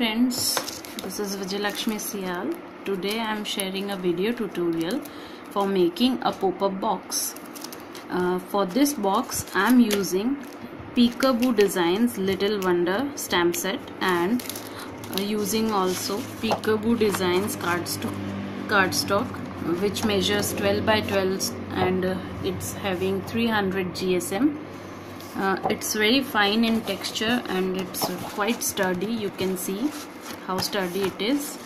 friends, this is Vijayalakshmi Siyal. Today I am sharing a video tutorial for making a pop-up box. For this box I am using Peekaboo Designs Little Wonder stamp set and using also Peekaboo Designs cardstock which measures 12 by 12 and it's having 300 GSM. It's very fine in texture and it's quite sturdy. You can see how sturdy it is.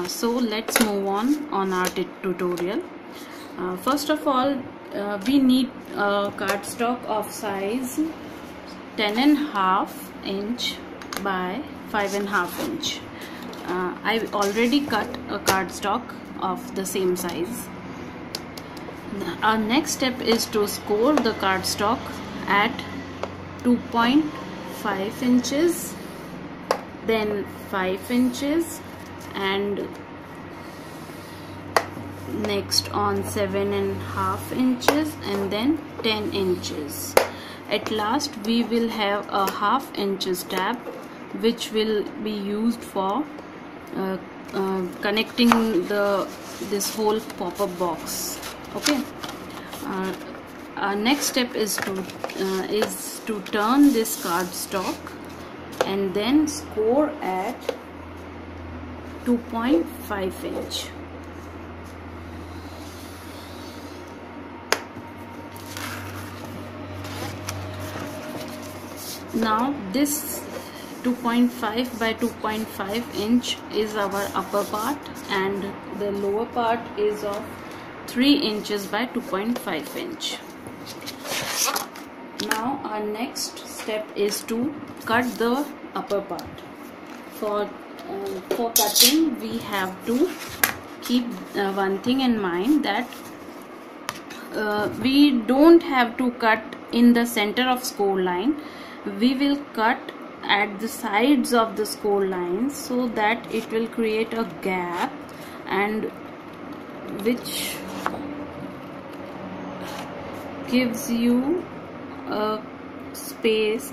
So let's move on our tutorial. First of all, we need cardstock of size 10.5 inch by 5.5 inch. I already cut a cardstock of the same size. Our next step is to score the cardstock at 2.5 inches, then 5 inches, and next on 7.5 inches, and then 10 inches. At last we will have a 1/2 inch tab which will be used for connecting this whole pop-up box. Okay. Our next step is to turn this cardstock and then score at 2.5 inch. Now this 2.5 by 2.5 inch is our upper part and the lower part is of 3 inches by 2.5 inch. Now our next step is to cut the upper part. For cutting we have to keep one thing in mind, that we don't have to cut in the center of score line. We will cut at the sides of the score line so that it will create a gap, and which gives you a space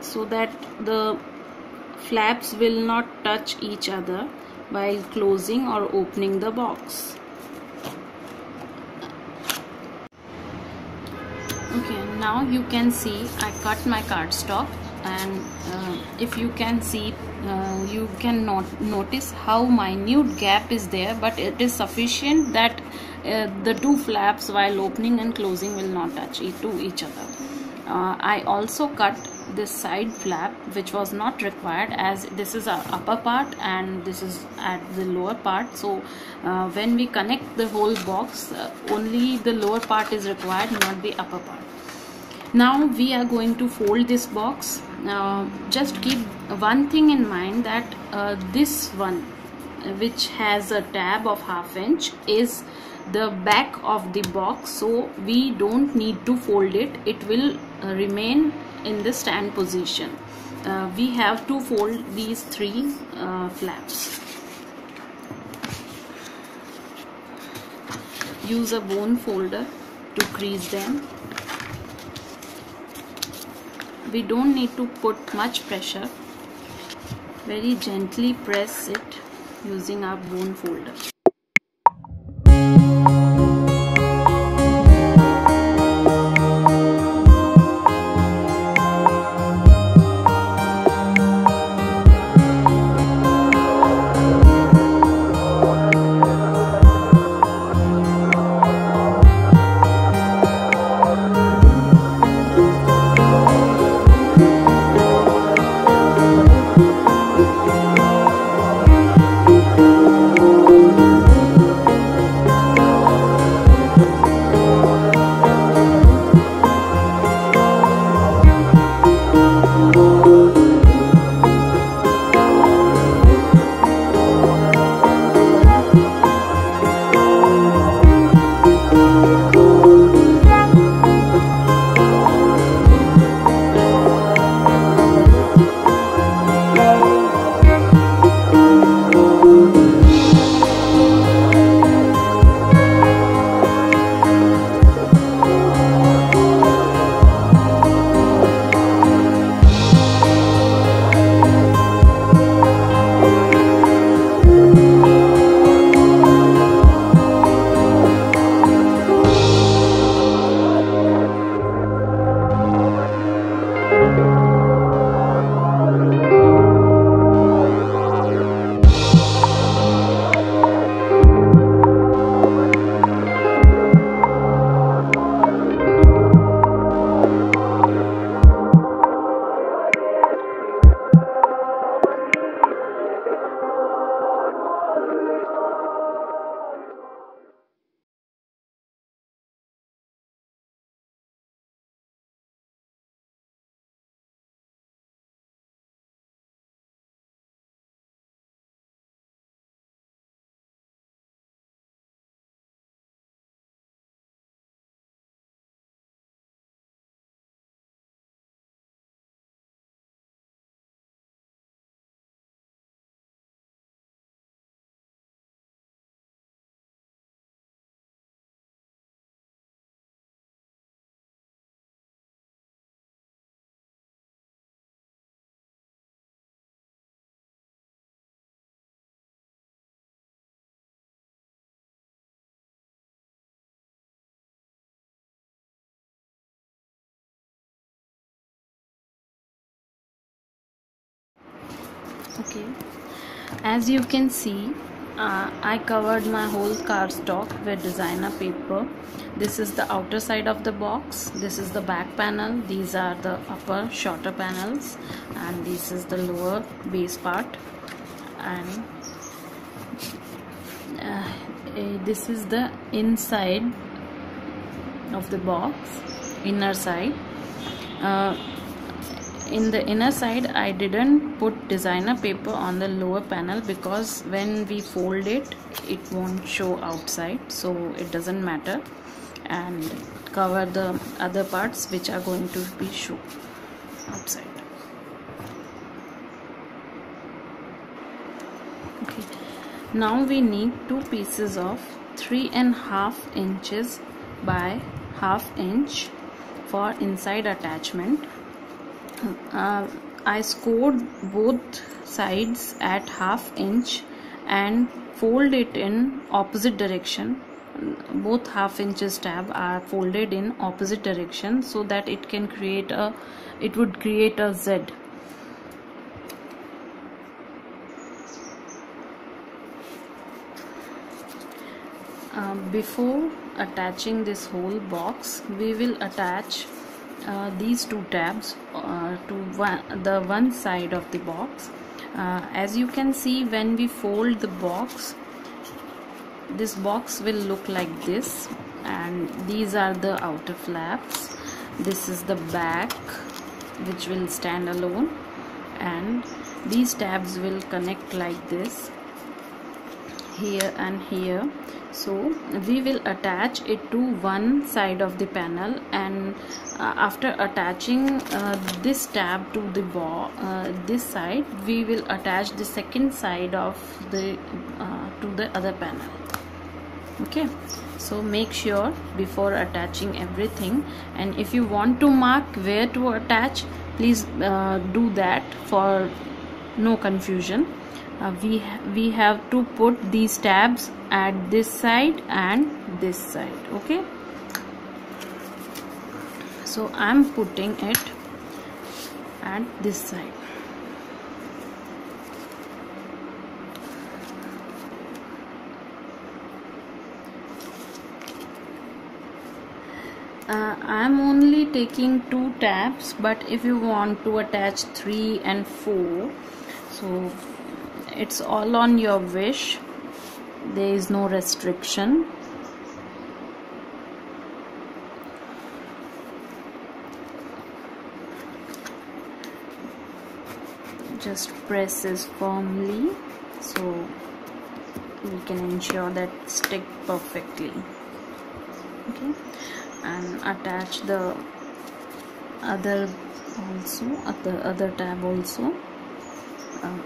so that the flaps will not touch each other while closing or opening the box. Okay, now you can see I cut my cardstock, and if you can see, you can notice how minute gap is there, but it is sufficient that the two flaps while opening and closing will not touch to each other. I also cut this side flap which was not required, as this is our upper part and this is at the lower part. So when we connect the whole box, only the lower part is required, not the upper part. Now we are going to fold this box. Just keep one thing in mind, that this one which has a tab of 1/2 inch is the back of the box, so we don't need to fold it. It will remain in the stand position. We have to fold these 3 flaps. Use a bone folder to crease them. We don't need to put much pressure. Very gently press it using our bone folder. Okay, as you can see, I covered my whole cardstock with designer paper. This is the outer side of the box, this is the back panel, these are the upper shorter panels, and this is the lower base part, and this is the inside of the box, inner side. In the inner side I didn't put designer paper on the lower panel because when we fold it, it won't show outside, so it doesn't matter, and cover the other parts which are going to be shown outside. Okay, now we need two pieces of 3.5 inches by 1/2 inch for inside attachment. I scored both sides at 1/2 inch and fold it in opposite direction. Both 1/2 inches tab are folded in opposite direction so that it would create a Z. Before attaching this whole box, we will attach these two tabs to the one side of the box. As you can see, when we fold the box, this box will look like this, and these are the outer flaps. This is the back, which will stand alone, and these tabs will connect like this, here and here. So we will attach it to one side of the panel, and after attaching this tab to the this side, we will attach the second side of the to the other panel. Okay, so make sure before attaching everything, and if you want to mark where to attach, please do that for no confusion. We have to put these tabs at this side and this side. Okay, so I'm putting it at this side. I'm only taking 2 tabs, but if you want to attach 3 and 4, so it's all on your wish. There is no restriction. Just press this firmly so we can ensure that stick perfectly. Okay, and attach the other also, the other tab also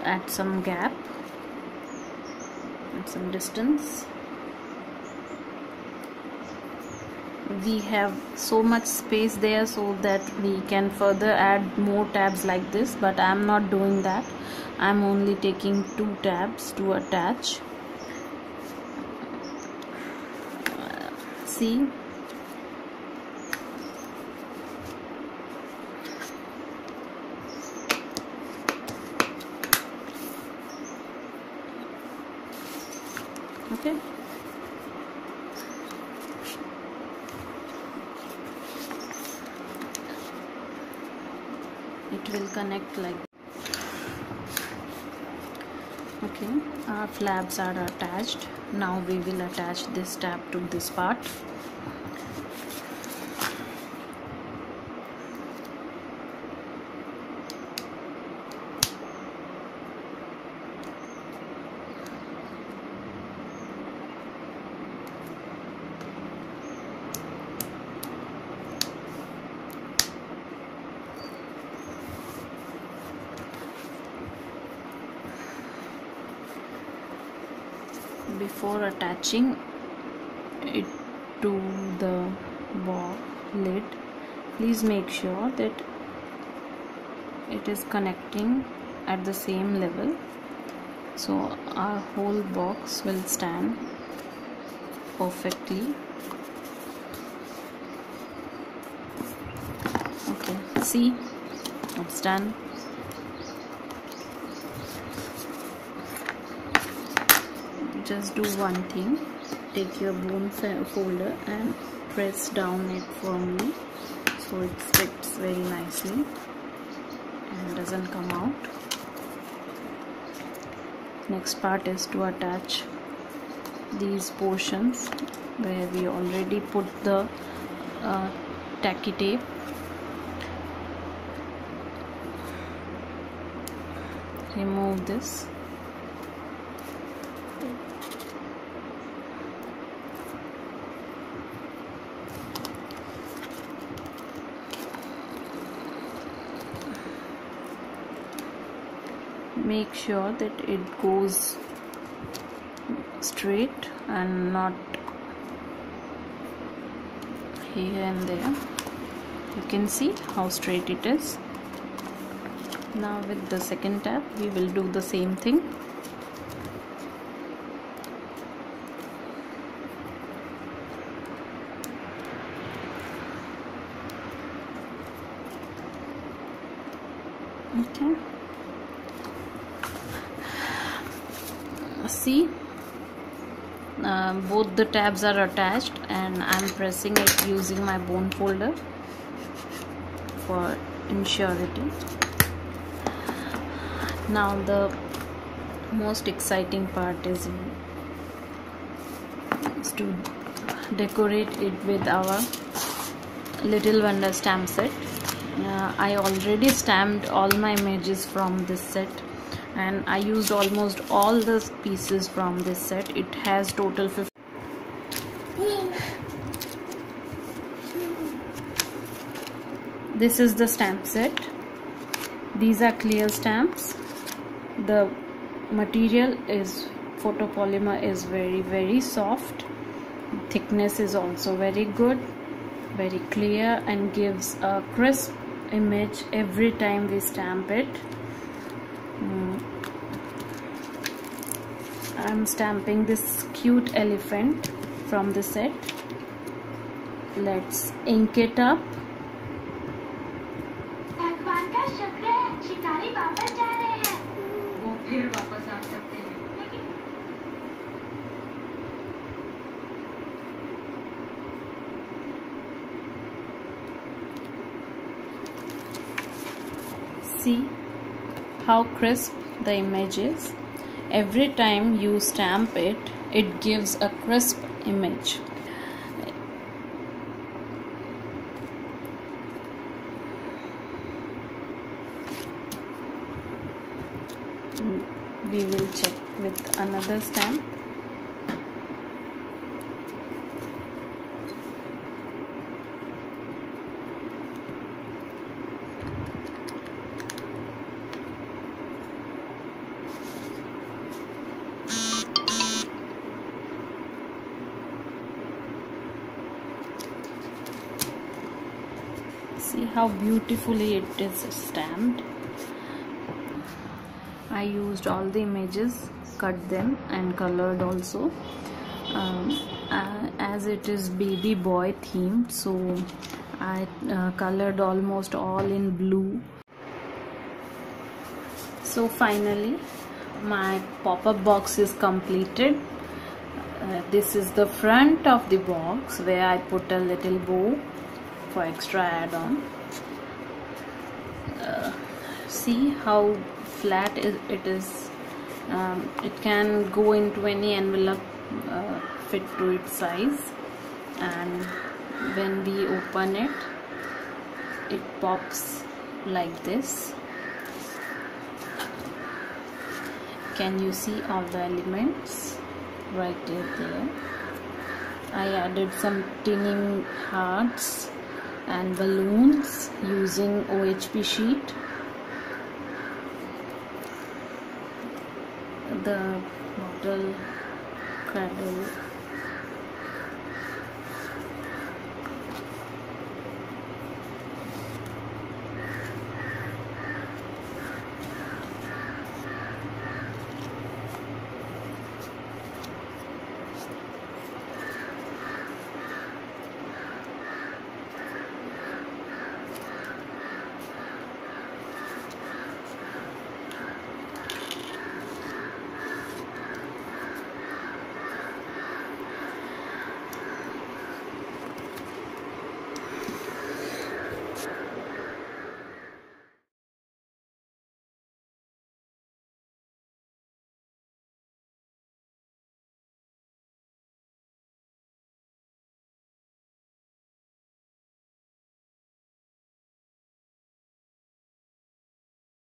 at some gap, at some distance. We have so much space there so that we can further add more tabs like this, but I am not doing that. I am only taking 2 tabs to attach. See, okay, it will connect like. Okay, our flaps are attached. Now we will attach this tab to this part. Before attaching it to the lid, please make sure that it is connecting at the same level, so our whole box will stand perfectly. Okay, see, it's done. just do one thing. Take your bone folder and press down it firmly so it fits very nicely and doesn't come out. Next part is to attach these portions where we already put the tacky tape. Remove this. Make sure that it goes straight and not here and there. You can see how straight it is. Now with the second tab we will do the same thing. Okay. See, both the tabs are attached and I'm pressing it using my bone folder for surety. Now the most exciting part is to decorate it with our Little Wonder stamp set. I already stamped all my images from this set and I used almost all the pieces from this set. It has total 50. This is the stamp set. These are clear stamps. The material is photopolymer, is very soft. Thickness is also very good, very clear, and gives a crisp image every time we stamp it. I'm stamping this cute elephant from the set. Let's ink it up. See how crisp the image is. Every time you stamp it, it gives a crisp image. We will check with another stamp. See how beautifully it is stamped. I used all the images, cut them and colored also. As it is baby boy themed, so I colored almost all in blue. So finally my pop-up box is completed. This is the front of the box where I put a little bow for extra add-on. See how flat it is. It can go into any envelope fit to its size, and when we open it, it pops like this. Can you see all the elements right there? I added some tinning hearts and balloons using OHP sheet. The bottle cradle